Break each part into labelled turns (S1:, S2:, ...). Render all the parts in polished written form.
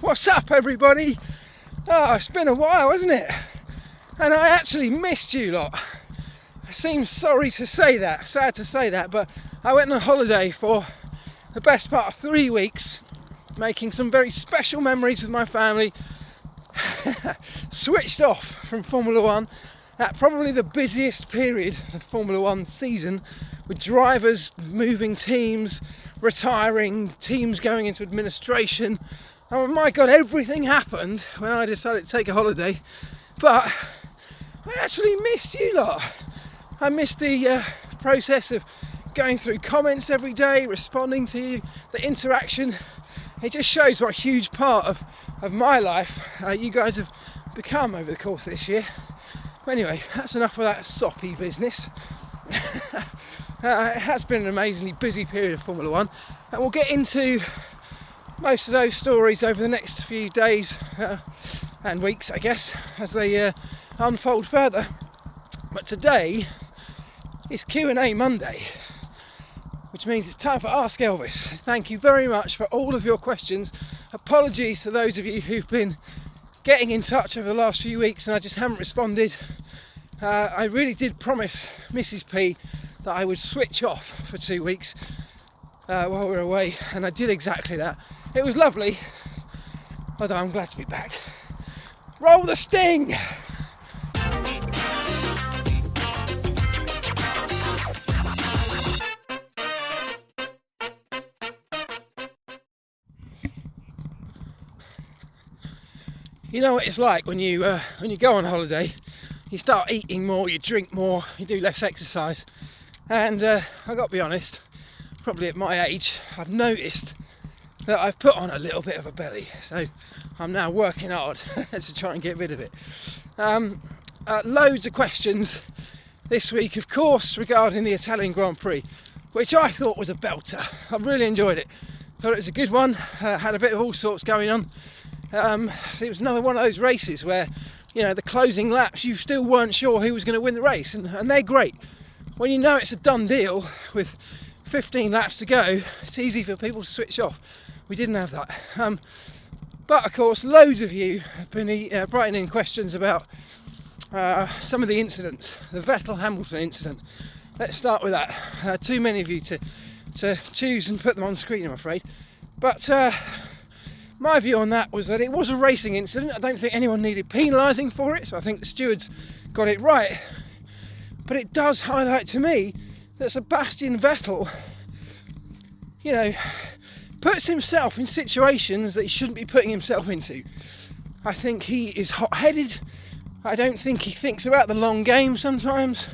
S1: What's up, everybody? Oh, it's been a while, hasn't it? And I actually missed you lot. I seem sorry to say that, sad to say that, but I went on holiday for the best part of 3 weeks, making some very special memories with my family. Switched off from Formula One at probably the busiest period of Formula One season, with drivers moving teams, retiring, teams going into administration. Oh my god, everything happened when I decided to take a holiday. But I actually missed you lot. I missed the process of going through comments every day, responding to you, the interaction. It just shows what a huge part of my life you guys have become over the course of this year. But anyway, that's enough of that soppy business. It has been an amazingly busy period of Formula One, and we'll get into most of those stories over the next few days and weeks, I guess, as they unfold further. But today is Q&A Monday, which means it's time for Ask Elvis. Thank you very much for all of your questions. Apologies to those of you who've been getting in touch over the last few weeks and I just haven't responded. I really did promise Mrs. P that I would switch off for 2 weeks while we were away, and I did exactly that. It was lovely, although I'm glad to be back. Roll the sting! You know what it's like when you go on holiday. You start eating more, you drink more, you do less exercise, and I got to be honest, probably at my age, I've noticed that I've put on a little bit of a belly, so I'm now working hard to try and get rid of it. Loads of questions this week, of course, regarding the Italian Grand Prix, which I thought was a belter. I really enjoyed it. Thought it was a good one. Had a bit of all sorts going on. It was another one of those races where, you know, the closing laps, you still weren't sure who was going to win the race, and they're great. When you know it's a done deal with 15 laps to go, it's easy for people to switch off. We didn't have that. But of course, loads of you have been writing in questions about some of the incidents, the Vettel-Hamilton incident. Let's start with that. Too many of you to choose and put them on screen, I'm afraid. But my view on that was that it was a racing incident. I don't think anyone needed penalising for it, so I think the stewards got it right. But it does highlight to me that Sebastian Vettel, you know, puts himself in situations that he shouldn't be putting himself into. I think he is hot-headed. I don't think he thinks about the long game sometimes.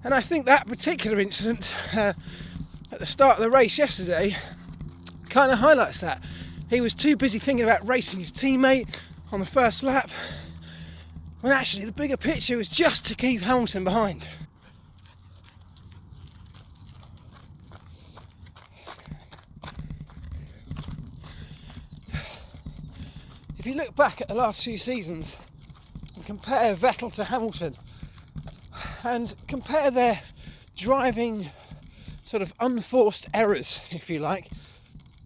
S1: And I think that particular incident at the start of the race yesterday kind of highlights that. He was too busy thinking about racing his teammate on the first lap, when actually the bigger picture was just to keep Hamilton behind. If you look back at the last few seasons and compare Vettel to Hamilton and compare their driving sort of unforced errors, if you like,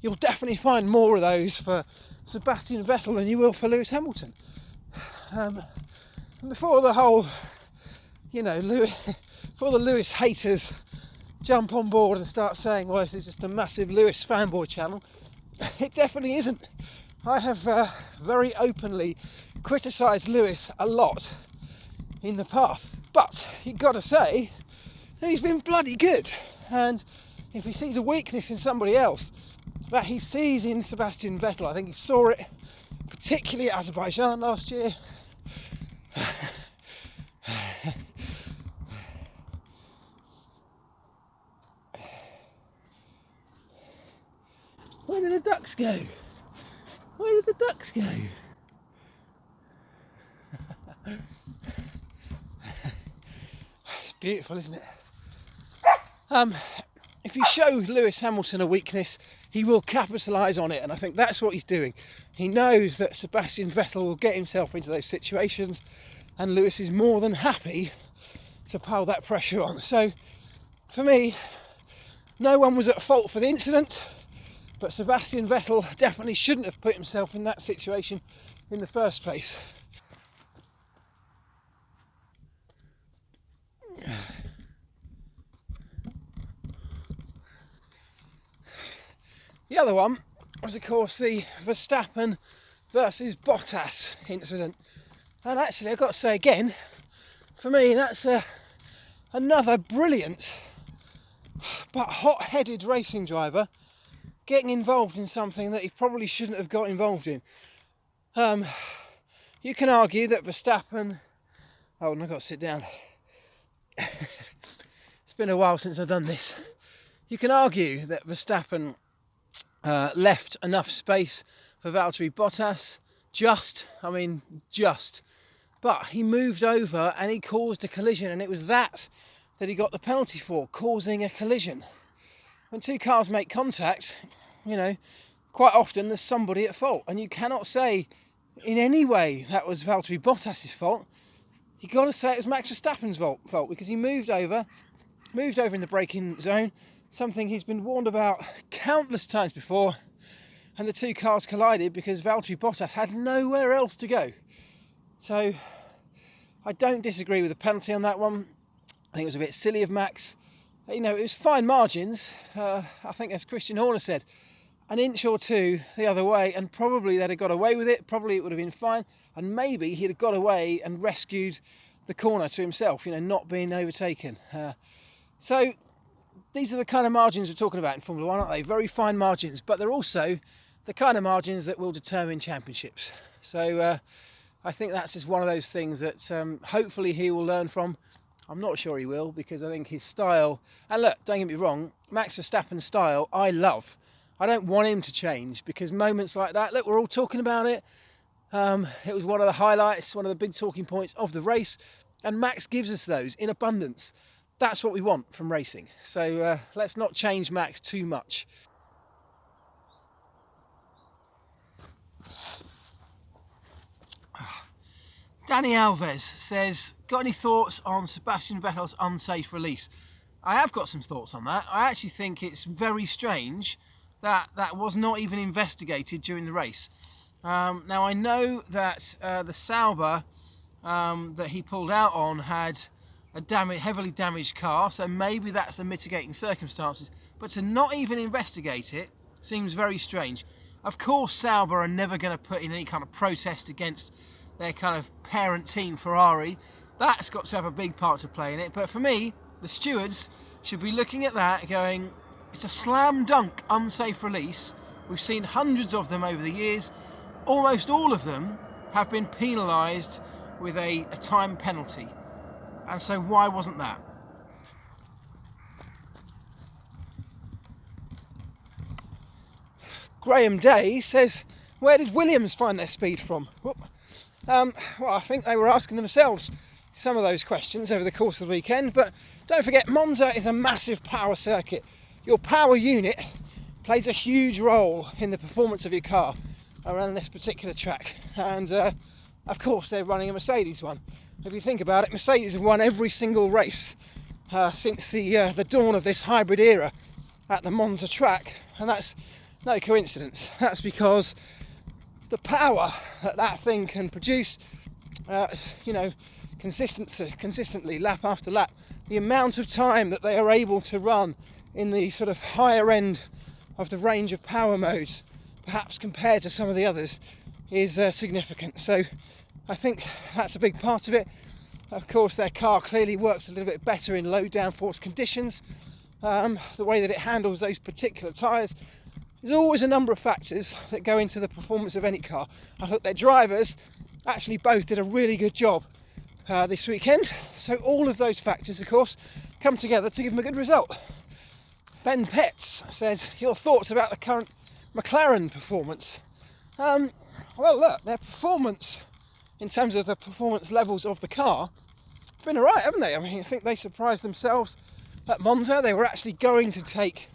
S1: you'll definitely find more of those for Sebastian Vettel than you will for Lewis Hamilton. And before the whole, you know, before the Lewis haters jump on board and start saying, well, this is just a massive Lewis fanboy channel, it definitely isn't. I have very openly criticised Lewis a lot in the past, but you've got to say that he's been bloody good. And if he sees a weakness in somebody else that he sees in Sebastian Vettel, I think he saw it particularly at Azerbaijan last year. Where did the ducks go? Where did the ducks go? It's beautiful, isn't it? If you show Lewis Hamilton a weakness, he will capitalise on it, and I think that's what he's doing. He knows that Sebastian Vettel will get himself into those situations, and Lewis is more than happy to pile that pressure on. So, for me, no one was at fault for the incident. But Sebastian Vettel definitely shouldn't have put himself in that situation in the first place. The other one was, of course, the Verstappen versus Bottas incident. And actually, I've got to say again, for me, that's another brilliant but hot-headed racing driver getting involved in something that he probably shouldn't have got involved in. You can argue that Verstappen... Oh, and I've got to sit down. It's been a while since I've done this. You can argue that Verstappen left enough space for Valtteri Bottas. Just. But he moved over and he caused a collision, and it was that he got the penalty for, causing a collision. When two cars make contact, quite often there's somebody at fault, and you cannot say in any way that was Valtteri Bottas' fault. You've got to say it was Max Verstappen's fault, because he moved over in the braking zone, something he's been warned about countless times before, and the two cars collided because Valtteri Bottas had nowhere else to go. So I don't disagree with the penalty on that one. I think it was a bit silly of Max. It was fine margins. I think, as Christian Horner said, an inch or two the other way, and probably they'd have got away with it. Probably it would have been fine, and maybe he'd have got away and rescued the corner to himself, not being overtaken. So these are the kind of margins we're talking about in Formula 1, aren't they? Very fine margins, but they're also the kind of margins that will determine championships. So I think that's just one of those things that hopefully he will learn from. I'm not sure he will, because I think his style... And look, don't get me wrong, Max Verstappen's style I love. I don't want him to change, because moments like that, look, we're all talking about it. It was one of the highlights, one of the big talking points of the race, and Max gives us those in abundance. That's what we want from racing. So let's not change Max too much. Danny Elvis says, got any thoughts on Sebastian Vettel's unsafe release? I have got some thoughts on that. I actually think it's very strange that that was not even investigated during the race. Now I know that the Sauber that he pulled out on had a heavily damaged car, so maybe that's the mitigating circumstances, but to not even investigate it seems very strange. Of course Sauber are never going to put in any kind of protest against their kind of parent team Ferrari. That's got to have a big part to play in it, but for me, the stewards should be looking at that going, it's a slam dunk unsafe release. We've seen hundreds of them over the years. Almost all of them have been penalised with a time penalty, and so why wasn't that? Graham Day says, where did Williams find their speed from? Well, I think they were asking themselves some of those questions over the course of the weekend, but don't forget, Monza is a massive power circuit. Your power unit plays a huge role in the performance of your car around this particular track, and of course they're running a Mercedes one. If you think about it, Mercedes have won every single race since the dawn of this hybrid era at the Monza track, and that's no coincidence. That's because the power that thing can produce, consistently, lap after lap, the amount of time that they are able to run in the sort of higher end of the range of power modes, perhaps compared to some of the others, is significant. So I think that's a big part of it. Of course, their car clearly works a little bit better in low downforce conditions. The way that it handles those particular tyres. There's always a number of factors that go into the performance of any car. I thought their drivers actually both did a really good job this weekend. So all of those factors, of course, come together to give them a good result. Ben Petts says, your thoughts about the current McLaren performance? Well, look, their performance, in terms of the performance levels of the car, have been alright, haven't they? I mean, I think they surprised themselves at Monza. They were actually going to take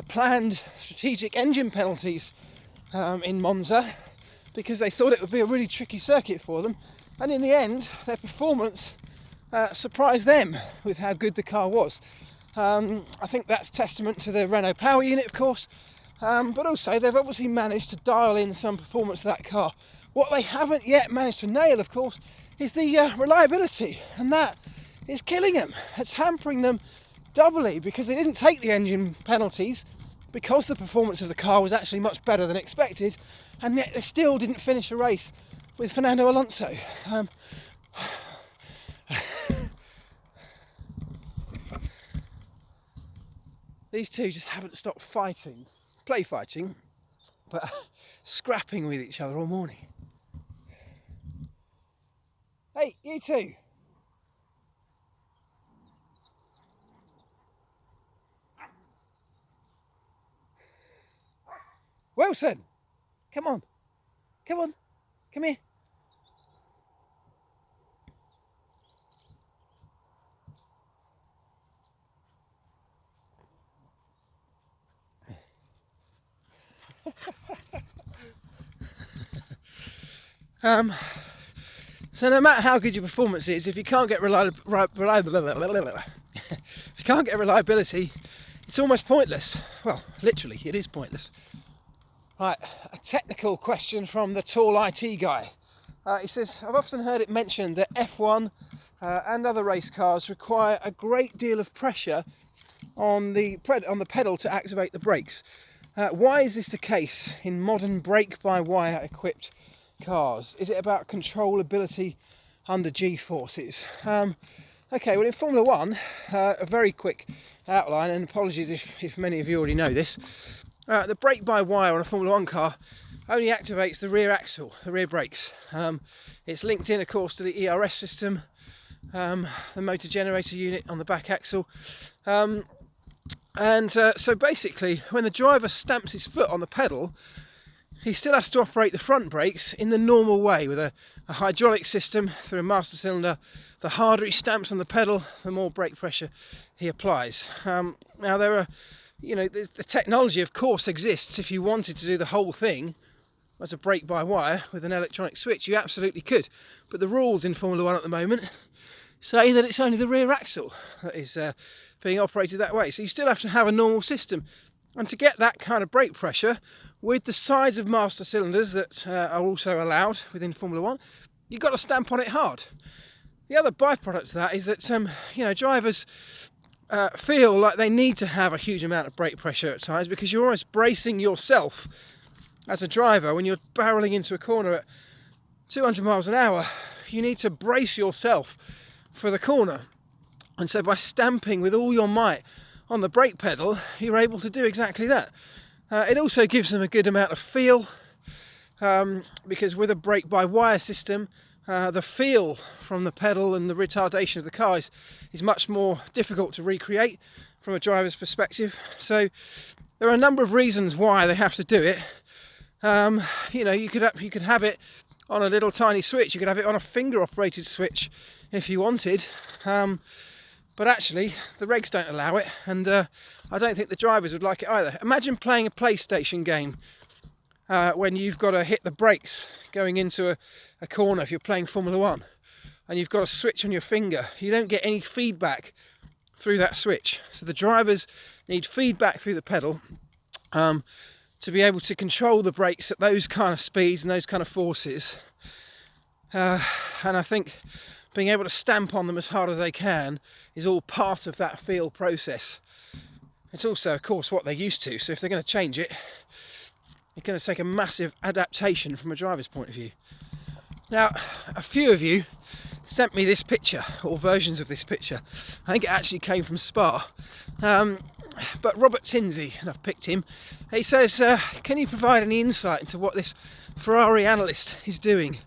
S1: planned strategic engine penalties in Monza because they thought it would be a really tricky circuit for them, and in the end their performance surprised them with how good the car was. I think that's testament to the Renault power unit, of course, but also they've obviously managed to dial in some performance to that car. What they haven't yet managed to nail, of course, is the reliability, and that is killing them. It's hampering them doubly because they didn't take the engine penalties because the performance of the car was actually much better than expected, and yet they still didn't finish a race with Fernando Alonso. These two just haven't stopped fighting, play fighting, but scrapping with each other all morning. Hey, you two. Wilson, come on, come here. So no matter how good your performance is, if you can't get reliability, it's almost pointless. Well, literally, it is pointless. Right, a technical question from the tall IT guy. He says, I've often heard it mentioned that F1 and other race cars require a great deal of pressure on the pedal to activate the brakes. Why is this the case in modern brake-by-wire equipped cars? Is it about controllability under G-forces? Okay, well in Formula 1, a very quick outline, and apologies if many of you already know this. The brake-by-wire on a Formula 1 car only activates the rear axle, the rear brakes. It's linked in, of course, to the ERS system, the motor generator unit on the back axle. So basically, when the driver stamps his foot on the pedal, he still has to operate the front brakes in the normal way with a hydraulic system through a master cylinder. The harder he stamps on the pedal, the more brake pressure he applies. Now there are, the technology of course exists. If you wanted to do the whole thing as a brake-by-wire with an electronic switch, you absolutely could. But the rules in Formula 1 at the moment say that it's only the rear axle that is being operated that way. So you still have to have a normal system. And to get that kind of brake pressure with the size of master cylinders that are also allowed within Formula 1, you've got to stamp on it hard. The other byproduct of that is that drivers feel like they need to have a huge amount of brake pressure at times because you're almost bracing yourself as a driver. When you're barreling into a corner at 200 miles an hour, you need to brace yourself for the corner. And so by stamping with all your might on the brake pedal, you're able to do exactly that. It also gives them a good amount of feel, because with a brake-by-wire system, the feel from the pedal and the retardation of the car is much more difficult to recreate from a driver's perspective. So there are a number of reasons why they have to do it. You could have it on a little tiny switch. You could have it on a finger-operated switch if you wanted. But actually, the regs don't allow it, and I don't think the drivers would like it either. Imagine playing a PlayStation game when you've got to hit the brakes going into a corner if you're playing Formula 1, and you've got a switch on your finger. You don't get any feedback through that switch. So the drivers need feedback through the pedal to be able to control the brakes at those kind of speeds and those kind of forces. And I think being able to stamp on them as hard as they can is all part of that feel process. It's also, of course, what they're used to. So if they're going to change it, it's going to take a massive adaptation from a driver's point of view. Now, a few of you sent me this picture, or versions of this picture. I think it actually came from Spa. But Robert Tinsey, and I've picked him, he says, can you provide any insight into what this Ferrari analyst is doing?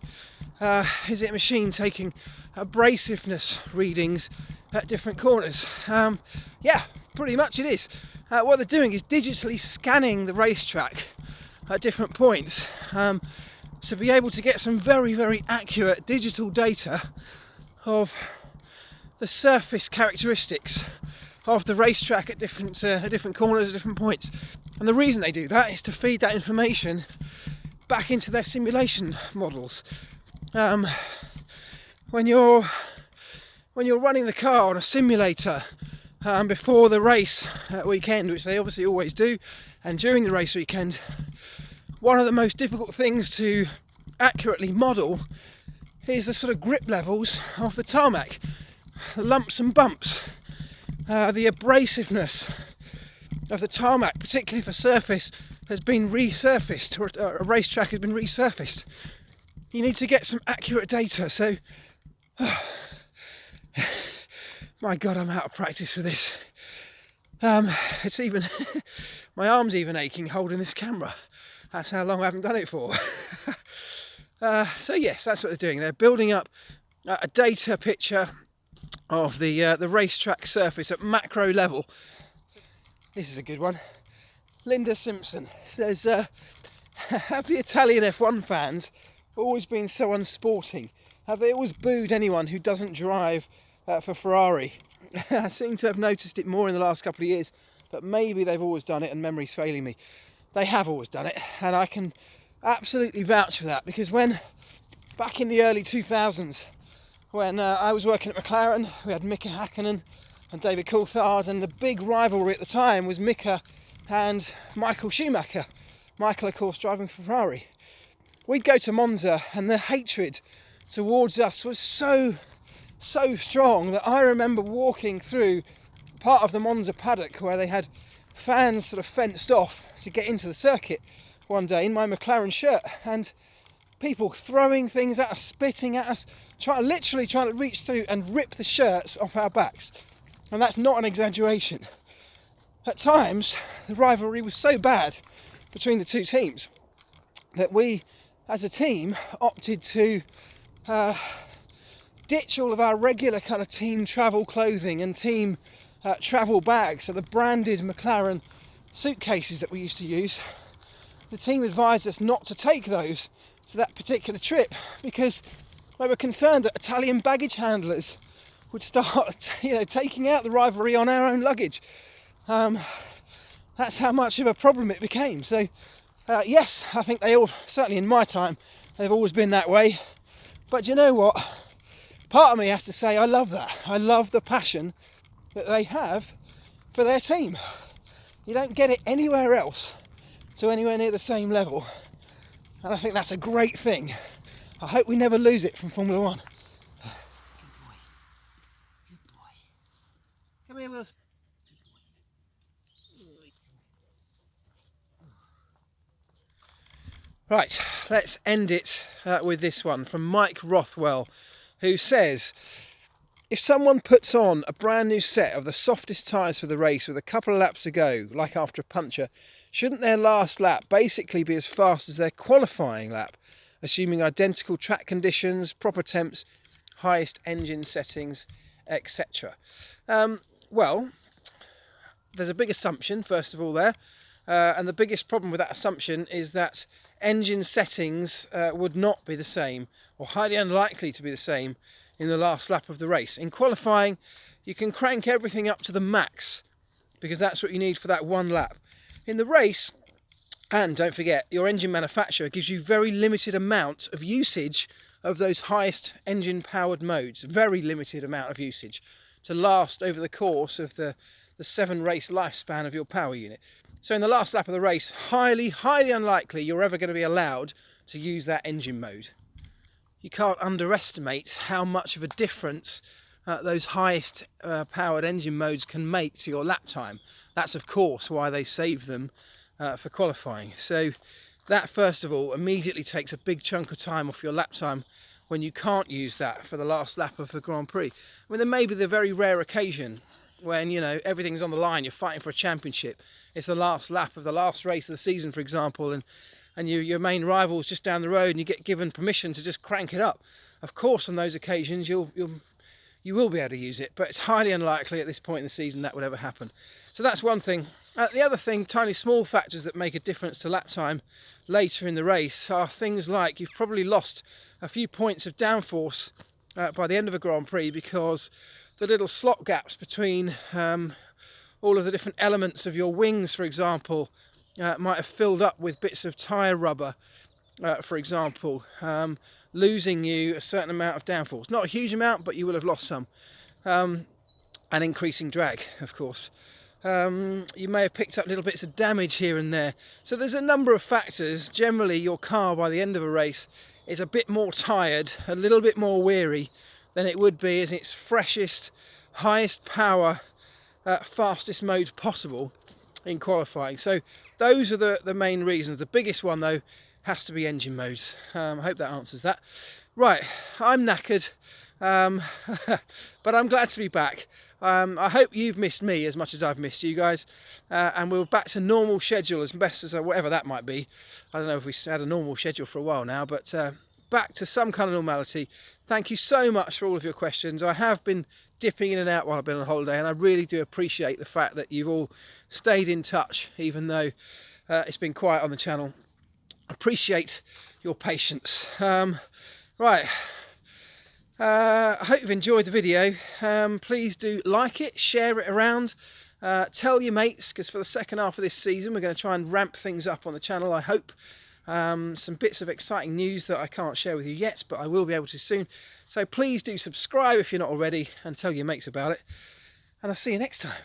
S1: Is it a machine taking abrasiveness readings at different corners? Yeah, pretty much it is. What they're doing is digitally scanning the racetrack at different points to be able to get some very, very accurate digital data of the surface characteristics of the racetrack at different corners, at different points. And the reason they do that is to feed that information back into their simulation models. When you're running the car on a simulator before the race weekend, which they obviously always do, and during the race weekend, one of the most difficult things to accurately model is the sort of grip levels of the tarmac, the lumps and bumps, the abrasiveness of the tarmac, particularly if a surface has been resurfaced or a racetrack has been resurfaced. You need to get some accurate data. So, my God, I'm out of practice for this. It's even my arm's even aching holding this camera. That's how long I haven't done it for. So yes, that's what they're doing. They're building up a data picture of the racetrack surface at macro level. This is a good one. Linda Simpson says, have the Italian F1 fans always been so unsporting? Have they always booed anyone who doesn't drive for Ferrari? I seem to have noticed it more in the last couple of years, but maybe they've always done it and memory's failing me. They have always done it, and I can absolutely vouch for that, because when back in the early 2000s, when I was working at McLaren, we had Mika Hakkinen and David Coulthard, and the big rivalry at the time was Mika and Michael Schumacher. Michael, of course, driving for Ferrari. We'd go to Monza, and the hatred towards us was so strong that I remember walking through part of the Monza paddock where they had fans sort of fenced off to get into the circuit one day in my McLaren shirt, and people throwing things at us, spitting at us, literally trying to reach through and rip the shirts off our backs. And that's not an exaggeration. At times, the rivalry was so bad between the two teams that we, as a team, opted to ditch all of our regular kind of team travel clothing and team travel bags. So the branded McLaren suitcases that we used to use, the team advised us not to take those to that particular trip because they were concerned that Italian baggage handlers would start, taking out the rivalry on our own luggage. That's how much of a problem it became. So, yes, I think they all, certainly in my time, they've always been that way. But you know what? Part of me has to say I love that. I love the passion that they have for their team. You don't get it anywhere else to anywhere near the same level. And I think that's a great thing. I hope we never lose it from Formula One. Good boy. Good boy. Come here, Wilson. Right, let's end it with this one from Mike Rothwell, who says, if someone puts on a brand new set of the softest tyres for the race with a couple of laps to go, like after a puncture, shouldn't their last lap basically be as fast as their qualifying lap, assuming identical track conditions, proper temps, highest engine settings, etc.? Well, there's a big assumption, first of all, there. And the biggest problem with that assumption is that engine settings would not be the same, or highly unlikely to be the same, in the last lap of the race. In qualifying, you can crank everything up to the max, because that's what you need for that one lap. In the race, and don't forget, your engine manufacturer gives you very limited amount of usage of those highest engine powered modes, very limited amount of usage to last over the course of the 7 race lifespan of your power unit. So in the last lap of the race, highly unlikely you're ever going to be allowed to use that engine mode. You can't underestimate how much of a difference those highest powered engine modes can make to your lap time. That's of course why they save them for qualifying. So that, first of all, immediately takes a big chunk of time off your lap time when you can't use that for the last lap of the Grand Prix. I mean, there may be the very rare occasion when, everything's on the line, you're fighting for a championship. It's the last lap of the last race of the season, for example, and your main rival's just down the road and you get given permission to just crank it up. Of course, on those occasions, you will be able to use it, but it's highly unlikely at this point in the season that would ever happen. So that's one thing. The other thing, tiny small factors that make a difference to lap time later in the race are things like you've probably lost a few points of downforce by the end of a Grand Prix because the little slot gaps between all of the different elements of your wings, for example, might have filled up with bits of tyre rubber, for example, losing you a certain amount of downforce. Not a huge amount, but you will have lost some. and increasing drag, of course. You may have picked up little bits of damage here and there. So there's a number of factors. Generally, your car by the end of a race is a bit more tired, a little bit more weary than it would be in its freshest, highest power, fastest mode possible in qualifying. So those are the main reasons. The biggest one though has to be engine modes. I hope that answers that. Right, I'm knackered, but I'm glad to be back. I hope you've missed me as much as I've missed you guys, and we're back to normal schedule as best as whatever that might be. I don't know if we had a normal schedule for a while now, but back to some kind of normality. Thank you so much for all of your questions. I have been dipping in and out while I've been on holiday, and I really do appreciate the fact that you've all stayed in touch, even though it's been quiet on the channel. Appreciate your patience. Right. I hope you've enjoyed the video. Please do like it, share it around, tell your mates, because for the second half of this season we're going to try and ramp things up on the channel, I hope. Some bits of exciting news that I can't share with you yet, but I will be able to soon. So please do subscribe if you're not already, and tell your mates about it. And I'll see you next time.